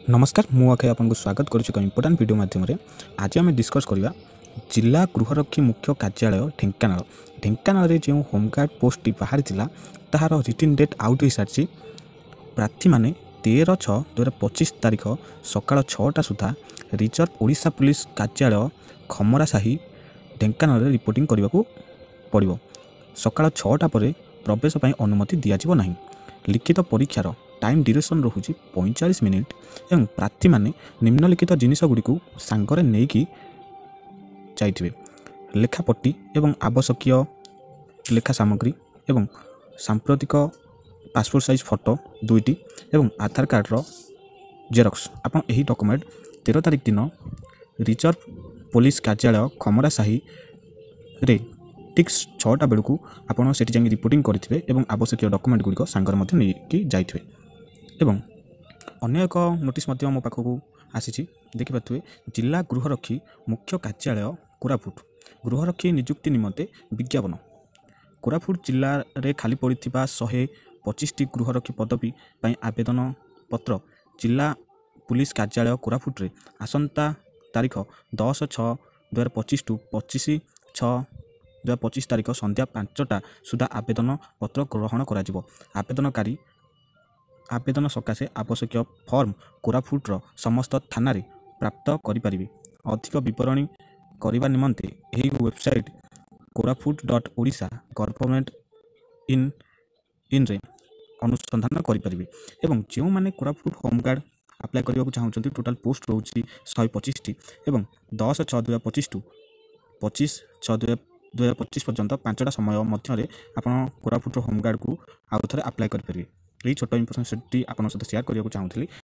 नमस्कार मु अक्षय आपको स्वागत करुच्ची एक इम्पोर्टाट वीडियो माध्यम आज आम डिस्कस करवा जिला गृहरक्षी मुख्य कार्यालय ढेंकानाल ढेंकानाल जो होमगार्ड पोस्ट बाहरी तार रिटन डेट आउट हो सारी प्रार्थी मैंने 13/6/2025 तारीख सका 6टा सुधा रिजर्व ओडिशा पुलिस कार्यालय खमरासाही ढेंकानाल रिपोर्टिंग करने को पड़ो सका 6टा पर प्रवेश अनुमति दिज्व ना लिखित परीक्षार टाइम ड्यूरेशन रोचे 45 मिनिट एवं प्रार्थी मैंने निम्नलिखित जिनसगुड़ी सांगरे नहीं जाइए लेखापट्टी एवं आवश्यक लेखा सामग्री एवं सांप्रतिक पासपोर्ट साइज फोटो 2टी एवं आधार कार्डर जेरक्स आप डॉक्यूमेंट 13 तारिख दिन रिजर्व पुलिस कार्यालय खमरासाही रे ठीक 6टा बेलू आपड़ से रिपोर्टिंग करेंगे और आवश्यक डॉक्यूमेंट गुड़िक सांगर नहीं जाइए एवं अन्य एक नोटिस मो पाखक आसी देखिपे जिला गृहरक्षी मुख्य कार्यालय कोरापुट गृहरक्षी नियुक्ति निमंते विज्ञापन कोरापुट जिले में खाली पड़ी 125टी गृहरक्षी पदवी आवेदन पत्र जिला पुलिस कार्यालय कोरापुट रे आसंता तारीख 10/6/2025 टू 25/6/2025 तारीख संध्या 5टा सुधा आवेदन पत्र ग्रहण करा आवेदनकारी आवेदन सकाशे आवश्यक फॉर्म कोरापुटर समस्त थाना रे प्राप्त करें अधिक विवरणी करने निमंते यही वेबसाइट koraput.odisha गवर्नमेंट इन रे अनुसंधान करें एवं जो मैंने कोरापुट होमगार्ड अप्लाई करने को चाहते टोटाल पोस्ट रोचे 125टी एवं 10/6/2025 टू 25/6/2025 पर्यंत 5टा समय मध्य आप कोरापुट होमगार्ड को आउ थे अप्लाई करेंगे यही छोट इनफर्मेशन आप सहित शेयर करने को चाहूँगी।